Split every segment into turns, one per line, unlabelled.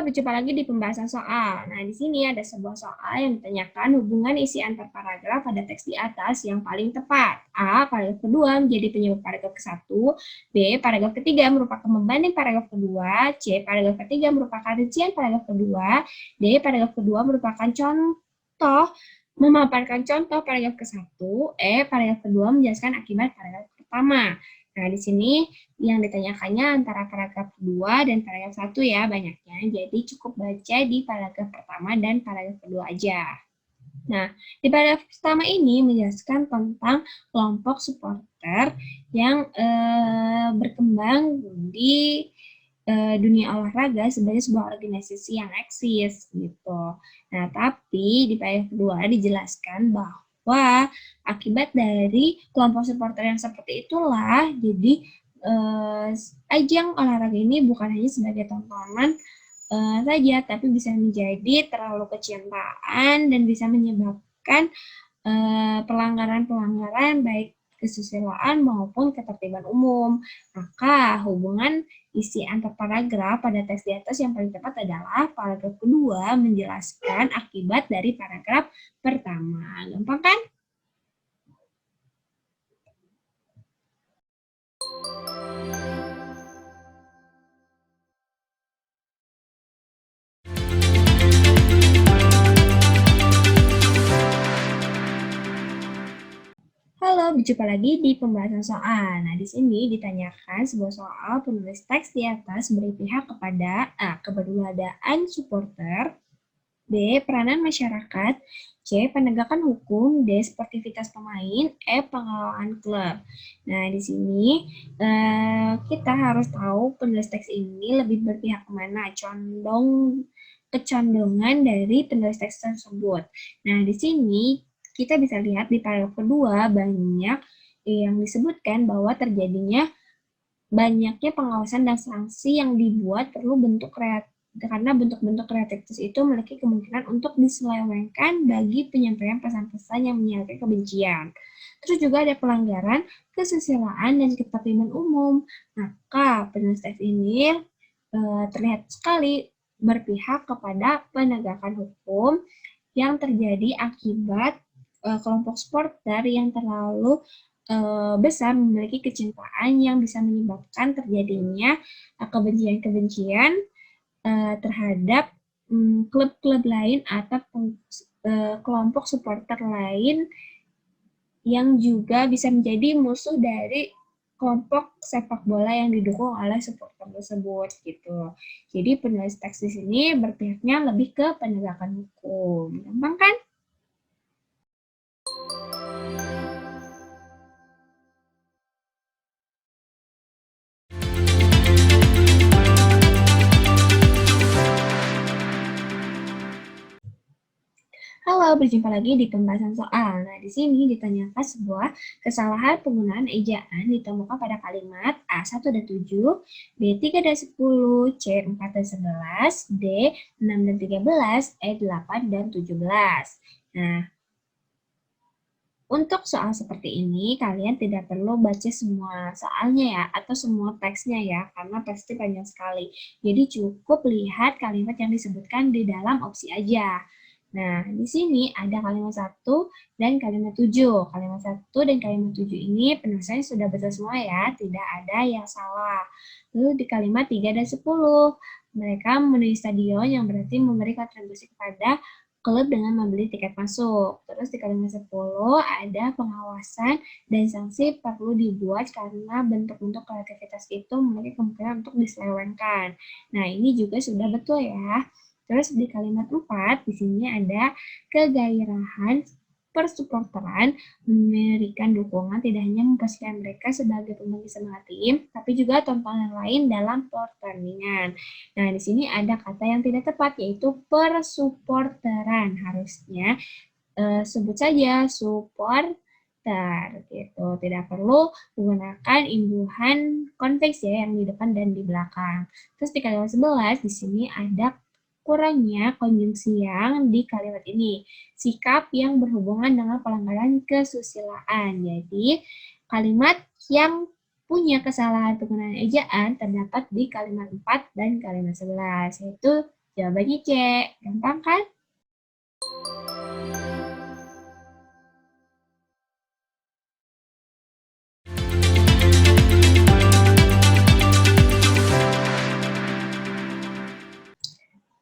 berjumpa lagi di pembahasan soal. Nah, di sini ada sebuah soal yang ditanyakan hubungan isi antar paragraf pada teks di atas yang paling tepat. A. Paragraf kedua menjadi penyebab paragraf ke-1. B. Paragraf ketiga merupakan pembanding paragraf kedua. C. Paragraf ketiga merupakan rincian paragraf kedua. D. Paragraf kedua merupakan contoh memaparkan contoh paragraf ke-1. E. Paragraf kedua menjelaskan akibat paragraf pertama. Nah, di sini yang ditanyakannya antara paragraf kedua dan paragraf 1 ya banyaknya. Jadi cukup baca di paragraf pertama dan paragraf kedua aja. Nah, di paragraf pertama ini menjelaskan tentang kelompok supporter yang berkembang di dunia olahraga sebagai sebuah organisasi yang eksis gitu. Nah, tapi di paragraf kedua dijelaskan bahwa akibat dari kelompok supporter yang seperti itulah, jadi ajang olahraga ini bukan hanya sebagai tontonan saja, tapi bisa menjadi terlalu kecintaan dan bisa menyebabkan pelanggaran-pelanggaran baik kesusilaan maupun ketertiban umum. Maka hubungan isi antar paragraf pada teks di atas yang paling tepat adalah paragraf kedua menjelaskan akibat dari paragraf pertama. Gampang kan? Halo, berjumpa lagi di pembahasan soal. Nah, di sini ditanyakan sebuah soal penulis teks di atas beri pihak kepada A. Keberadaan supporter, B. Peranan masyarakat, C. Penegakan hukum, D. Sportivitas pemain, E. Pengelolaan klub. Nah, di sini kita harus tahu penulis teks ini lebih berpihak kemana, kecondongan dari penulis teks tersebut. Nah, di sini kita bisa lihat di paragraf kedua banyak yang disebutkan bahwa terjadinya banyaknya pengawasan dan sanksi yang dibuat perlu bentuk kreatif karena bentuk-bentuk kreativitas itu memiliki kemungkinan untuk diselewengkan bagi penyampaian pesan-pesan yang menyangkut kebencian. Terus juga ada pelanggaran kesusilaan dan ketertiban umum. Maka penulis teks ini terlihat sekali berpihak kepada penegakan hukum yang terjadi akibat kelompok supporter yang terlalu besar memiliki kecintaan yang bisa menyebabkan terjadinya kebencian-kebencian terhadap klub-klub lain atau kelompok supporter lain yang juga bisa menjadi musuh dari kelompok sepak bola yang didukung oleh supporter tersebut gitu. Jadi penulis teks di sini berpihaknya lebih ke penegakan hukum. Gampang kan? Halo, berjumpa lagi di pembahasan soal. Nah, di sini ditanyakan sebuah kesalahan penggunaan ejaan ditemukan pada kalimat A 1 dan 7, B 3 dan 10, C 4 dan 11, D 6 dan 13, E 8 dan 17. Nah, untuk soal seperti ini, kalian tidak perlu baca semua soalnya ya, atau semua teksnya ya, karena pasti panjang sekali. Jadi cukup lihat kalimat yang disebutkan di dalam opsi aja. Nah, di sini ada kalimat 1 dan kalimat 7. Kalimat 1 dan kalimat 7 ini penulisannya sudah betul semua ya, tidak ada yang salah. Lalu di kalimat 3 dan 10, mereka memenuhi stadion yang berarti memberi kontribusi kepada klub dengan membeli tiket masuk. Terus di kalimat 10 ada pengawasan dan sanksi perlu dibuat karena bentuk-bentuk kreativitas itu memiliki kemungkinan untuk diselewengkan. Nah, ini juga sudah betul ya. Terus di kalimat 4, di sini ada kegairahan persupporteran memberikan dukungan tidak hanya memposisikan mereka sebagai pembagi semangat tim, tapi juga tontonan lain dalam pertandingan. Nah, di sini ada kata yang tidak tepat, yaitu persupporteran. Harusnya sebut saja supporter gitu. Tidak perlu menggunakan imbuhan konveks ya yang di depan dan di belakang. Terus di kalimat 11 di sini ada kurangnya konjungsi yang di kalimat ini. Sikap yang berhubungan dengan pelanggaran kesusilaan. Jadi, kalimat yang punya kesalahan penggunaan ejaan terdapat di kalimat 4 dan kalimat 11, yaitu Jawabannya C. Gampang kan?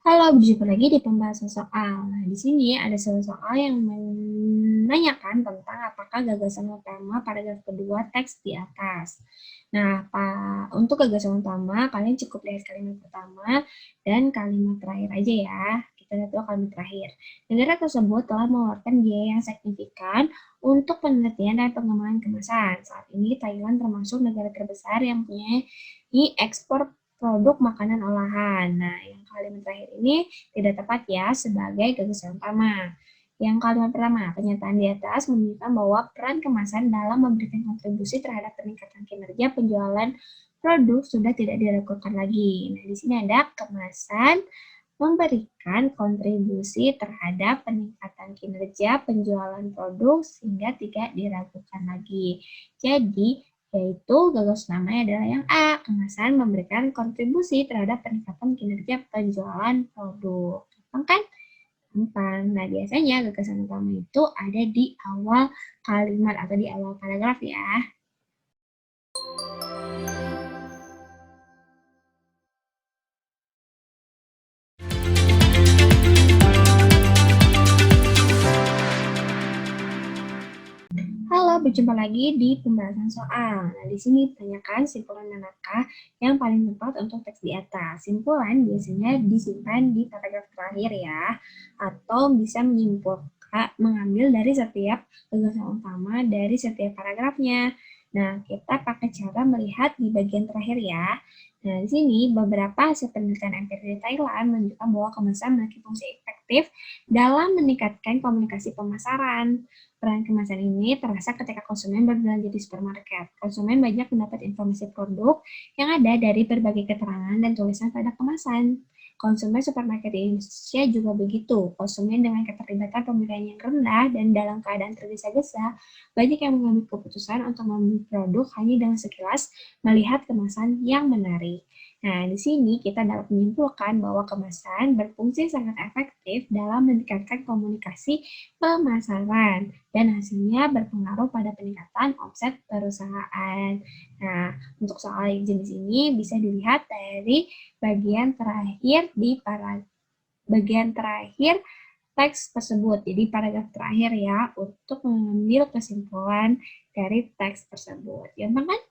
Halo, berjumpa lagi di pembahasan soal. Nah, di sini ada soal yang menanyakan tentang apakah gagasan utama paragraf kedua teks di atas. Nah, untuk gagasan utama, kalian cukup lihat kalimat pertama dan kalimat terakhir aja ya. Kita lihat dulu kalimat terakhir. Negara tersebut telah mengeluarkan biaya yang signifikan untuk penelitian dan pengembangan kemasan. Saat ini Thailand termasuk negara terbesar yang punya ekspor produk makanan olahan. Nah, yang kalimat terakhir ini tidak tepat ya sebagai gagasan utama. Yang kalimat pertama, pernyataan di atas menunjukkan bahwa peran kemasan dalam memberikan kontribusi terhadap peningkatan kinerja penjualan produk sudah tidak diragukan lagi. Nah, di sini ada kemasan memberikan kontribusi terhadap peningkatan kinerja penjualan produk sehingga tidak diragukan lagi. Jadi, yaitu gagasan namanya adalah yang A, kemasan memberikan kontribusi terhadap peningkatan kinerja penjualan produk. Gampang kan? Gampang. Nah, biasanya gagasan utama itu ada di awal kalimat atau di awal paragraf ya. Halo, berjumpa lagi di pembahasan soal. Nah, di sini tanyakan simpulan manakah yang paling tepat untuk teks di atas. Simpulan biasanya disimpan di paragraf terakhir ya, atau bisa menyimpulkan, mengambil dari setiap gagasan utama dari setiap paragrafnya. Nah, kita pakai cara melihat di bagian terakhir ya. Nah, di sini beberapa hasil penelitian empiris di Thailand menunjukkan bahwa kemasan memiliki fungsi efektif dalam meningkatkan komunikasi pemasaran. Peran kemasan ini terasa ketika konsumen berbelanja di supermarket. Konsumen banyak mendapat informasi produk yang ada dari berbagai keterangan dan tulisan pada kemasan. Konsumen supermarket di Indonesia juga begitu. Konsumen dengan keterlibatan pemilihan yang rendah dan dalam keadaan tergesa-gesa, banyak yang mengambil keputusan untuk membeli produk hanya dengan sekilas melihat kemasan yang menarik. Nah, di sini kita dapat menyimpulkan bahwa kemasan berfungsi sangat efektif dalam meningkatkan komunikasi pemasaran dan hasilnya berpengaruh pada peningkatan omset perusahaan. Nah, untuk soal jenis ini bisa dilihat dari bagian terakhir bagian terakhir teks tersebut. Jadi paragraf terakhir ya untuk mengambil kesimpulan dari teks tersebut. Gampang kan?